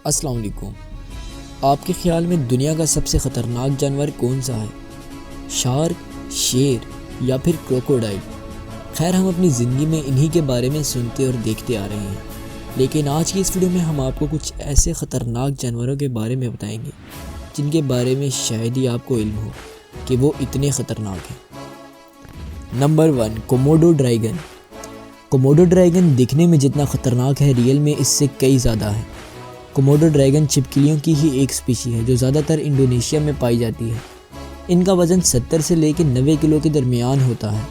السلام علیکم۔ آپ کے خیال میں دنیا کا سب سے خطرناک جانور کون سا ہے؟ شارک، شیر یا پھر کروکوڈائل؟ خیر، ہم اپنی زندگی میں انہی کے بارے میں سنتے اور دیکھتے آ رہے ہیں، لیکن آج کی اس ویڈیو میں ہم آپ کو کچھ ایسے خطرناک جانوروں کے بارے میں بتائیں گے جن کے بارے میں شاید ہی آپ کو علم ہو کہ وہ اتنے خطرناک ہیں۔ Number 1، Komodo dragon. Komodo dragon دکھنے میں جتنا خطرناک ہے، ریئل میں اس سے کئی زیادہ ہے۔ کوموڈو ڈریگن چھپکلیوں کی ہی ایک اسپیشی ہے جو زیادہ تر انڈونیشیا میں پائی جاتی ہے۔ ان کا وزن 70 سے لے کے 90 کلو کے درمیان ہوتا ہے۔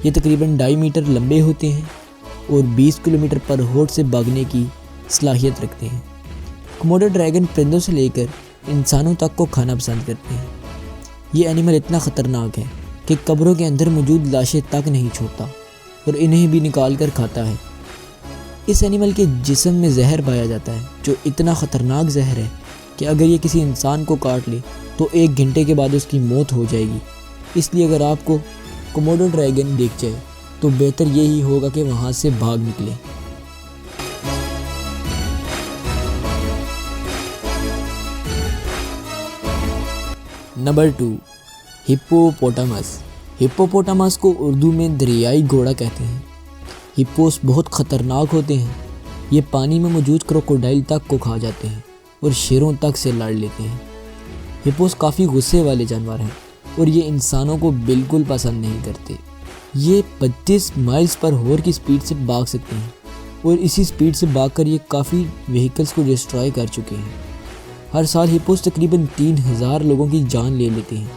یہ تقریباً 2.5 میٹر لمبے ہوتے ہیں اور 20 کلومیٹر پر ہورٹ سے بھاگنے کی صلاحیت رکھتے ہیں۔ کوموڈو ڈریگن پرندوں سے لے کر انسانوں تک کو کھانا پسند کرتے ہیں۔ یہ اینیمل اتنا خطرناک ہے کہ قبروں کے اندر موجود لاشیں تک نہیں چھوڑتا اور انہیں بھی نکال کر کھاتا ہے۔ اس اینیمل کے جسم میں زہر پایا جاتا ہے جو اتنا خطرناک زہر ہے کہ اگر یہ کسی انسان کو کاٹ لے تو 1 گھنٹے کے بعد اس کی موت ہو جائے گی۔ اس لیے اگر آپ کو کوموڈو ڈریگن دیکھ جائے تو بہتر یہی ہوگا کہ وہاں سے بھاگ نکلے۔ نمبر 2، ہپوپوٹامس۔ ہپوپوٹامس کو اردو میں دریائی گھوڑا کہتے ہیں۔ ہپوس بہت خطرناک ہوتے ہیں۔ یہ پانی میں موجود کروکوڈائل تک کو کھا جاتے ہیں اور شیروں تک سے لڑ لیتے ہیں۔ ہپوس کافی غصے والے جانور ہیں اور یہ انسانوں کو بالکل پسند نہیں کرتے۔ یہ 25 مائلز پر ہور کی سپیڈ سے بھاگ سکتے ہیں اور اسی سپیڈ سے بھاگ کر یہ کافی وہیکلز کو ڈسٹرائے کر چکے ہیں۔ ہر سال ہپوس تقریباً 3000 لوگوں کی جان لے لیتے ہیں،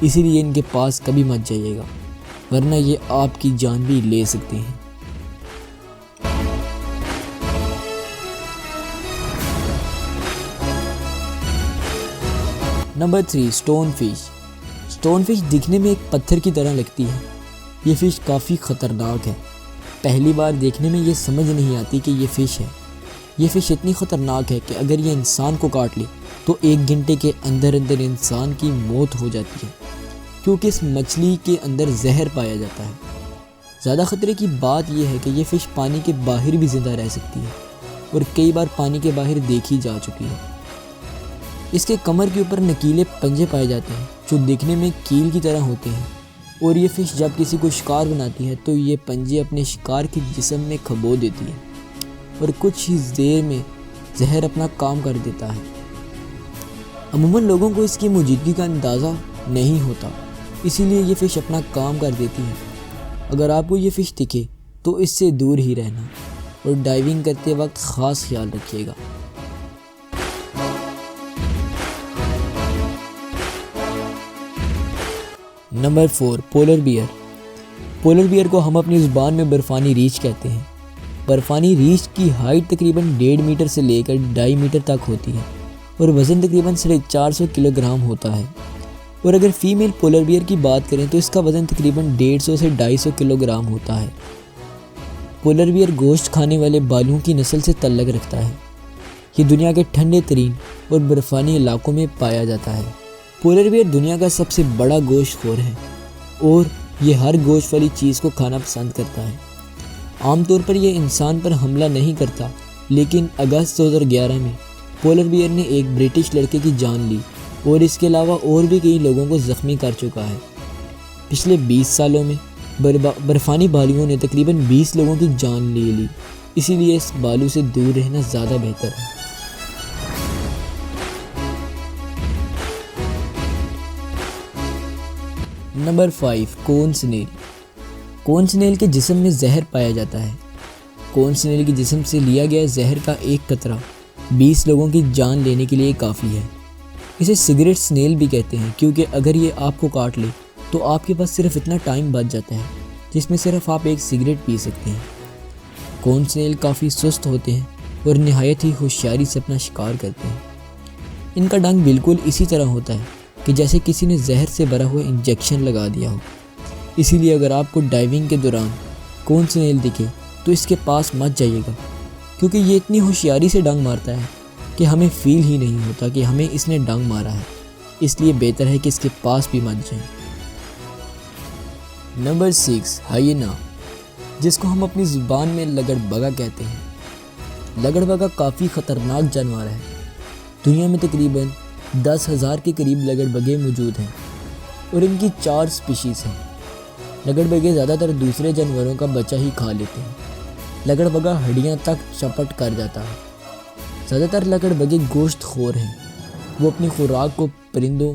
اسی لیے ان کے پاس کبھی مت جائیے گا ورنہ یہ آپ کی جان بھی لے سکتے ہیں۔ Number 3، stone fish. Stone fish دکھنے میں ایک پتھر کی طرح لگتی ہے۔ یہ فش کافی خطرناک ہے۔ پہلی بار دیکھنے میں یہ سمجھ نہیں آتی کہ یہ فش ہے۔ یہ فش اتنی خطرناک ہے کہ اگر یہ انسان کو کاٹ لے تو 1 گھنٹے کے اندر اندر انسان کی موت ہو جاتی ہے، کیونکہ اس مچھلی کے اندر زہر پایا جاتا ہے۔ زیادہ خطرے کی بات یہ ہے کہ یہ فش پانی کے باہر بھی زندہ رہ سکتی ہے اور کئی بار پانی کے باہر دیکھی جا چکی ہے۔ اس کے کمر کے اوپر نکیلے پنجے پائے جاتے ہیں جو دیکھنے میں کیل کی طرح ہوتے ہیں، اور یہ فش جب کسی کو شکار بناتی ہے تو یہ پنجے اپنے شکار کے جسم میں کھبو دیتی ہے اور کچھ ہی دیر میں زہر اپنا کام کر دیتا ہے۔ عموماً لوگوں کو اس کی موجودگی کا اندازہ نہیں ہوتا، اسی لیے یہ فش اپنا کام کر دیتی ہے۔ اگر آپ کو یہ فش دکھے تو اس سے دور ہی رہنا اور ڈائیونگ کرتے وقت خاص خیال رکھیے گا۔ Number 4، polar bear. Polar bear کو ہم اپنی زبان میں برفانی ریچھ کہتے ہیں۔ برفانی ریچھ کی ہائٹ تقریباً 1.5 میٹر سے لے کر 2.5 میٹر تک ہوتی ہے اور وزن تقریباً 450 کلو گرام ہوتا ہے، اور اگر فیمیل پولر بیئر کی بات کریں تو اس کا وزن تقریباً 150 سے 250 کلو گرام ہوتا ہے۔ پولر بیئر گوشت کھانے والے بالوں کی نسل سے تعلق رکھتا ہے۔ یہ دنیا کے ٹھنڈے ترین اور برفانی علاقوں میں پایا جاتا ہے۔ پولر بیئر دنیا کا سب سے بڑا گوشت خور ہے اور یہ ہر گوشت والی چیز کو کھانا پسند کرتا ہے۔ عام طور پر یہ انسان پر حملہ نہیں کرتا، لیکن اگست 2011 میں پولر بیئر نے ایک برٹش لڑکے کی جان لی اور اس کے علاوہ اور بھی کئی لوگوں کو زخمی کر چکا ہے۔ پچھلے 20 سالوں میں برفانی بھالوؤں نے تقریباً 20 لوگوں کی جان لے لی، اسی لیے اس بھالو سے دور رہنا زیادہ بہتر ہے۔ نمبر 5، کون سنیل۔ کون سنیل کے جسم میں زہر پایا جاتا ہے۔ کون سنیل کے جسم سے لیا گیا زہر کا ایک قطرہ 20 لوگوں کی جان لینے کے لیے کافی ہے۔ اسے سگریٹ سنیل بھی کہتے ہیں، کیونکہ اگر یہ آپ کو کاٹ لے تو آپ کے پاس صرف اتنا ٹائم بچ جاتا ہے جس میں صرف آپ ایک سگریٹ پی سکتے ہیں۔ کون سنیل کافی سست ہوتے ہیں اور نہایت ہی ہوشیاری سے اپنا شکار کرتے ہیں۔ ان کا ڈنگ بالکل اسی طرح ہوتا ہے کہ جیسے کسی نے زہر سے بھرا ہوا انجیکشن لگا دیا ہو، اسی لیے اگر آپ کو ڈائیونگ کے دوران کون سنیل دکھے تو اس کے پاس مت جائیے گا، کیونکہ یہ اتنی ہوشیاری سے ڈنگ مارتا ہے کہ ہمیں فیل ہی نہیں ہوتا کہ ہمیں اس نے ڈنگ مارا ہے، اس لیے بہتر ہے کہ اس کے پاس بھی مت جائیں۔ نمبر 6، ہائینا، جس کو ہم اپنی زبان میں لگڑ بگا کہتے ہیں۔ لگڑبگا کافی خطرناک جانور ہے۔ دنیا میں تقریباً 10,000 کے قریب لگڑبگے موجود ہیں اور ان کی 4 اسپیشیز ہیں۔ لگڑبگے زیادہ تر دوسرے جانوروں کا بچہ ہی کھا لیتے ہیں۔ لگڑبگا ہڈیاں تک چپٹ کر جاتا ہے۔ زیادہ تر لگڑبگے گوشت خور ہیں۔ وہ اپنی خوراک کو پرندوں،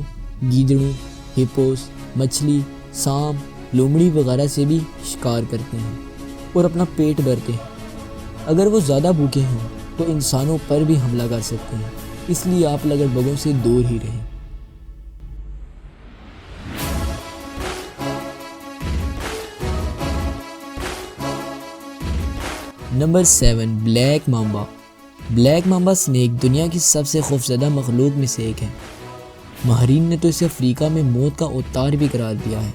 گیدڑوں، ہپوس، مچھلی، سانپ، لومڑی وغیرہ سے بھی شکار کرتے ہیں اور اپنا پیٹ بھرتے ہیں۔ اگر وہ زیادہ بھوکے ہوں تو انسانوں پر بھی حملہ کر سکتے ہیں، اس لیے آپ لگڑبگوں سے دور ہی رہیں۔ Number 7، black mamba. Black mamba snake دنیا کی سب سے خوفزدہ مخلوق میں سے ایک ہے۔ ماہرین نے تو اسے افریقہ میں موت کا اوتار بھی قرار دیا ہے۔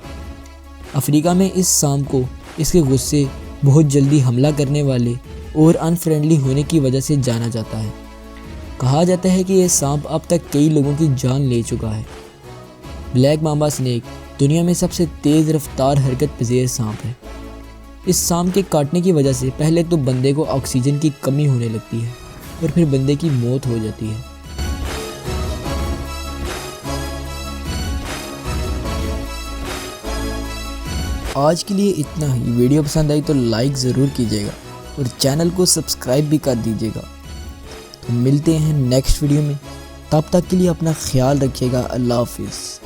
افریقہ میں اس سانپ کو اس کے غصے، بہت جلدی حملہ کرنے والے اور ان فرینڈلی ہونے کی وجہ سے جانا جاتا ہے۔ کہا جاتا ہے کہ یہ سانپ اب تک کئی لوگوں کی جان لے چکا ہے۔ بلیک مامبا سنیک دنیا میں سب سے تیز رفتار حرکت پذیر سانپ ہے۔ اس سانپ کے کاٹنے کی وجہ سے پہلے تو بندے کو آکسیجن کی کمی ہونے لگتی ہے اور پھر بندے کی موت ہو جاتی ہے۔ آج کے لیے اتنا ہی۔ ویڈیو پسند آئی تو لائک ضرور کیجیے گا اور چینل کو سبسکرائب بھی کر دیجیے گا۔ تو ملتے ہیں نیکسٹ ویڈیو میں، تب تک کے لیے اپنا خیال رکھیے گا۔ اللہ حافظ۔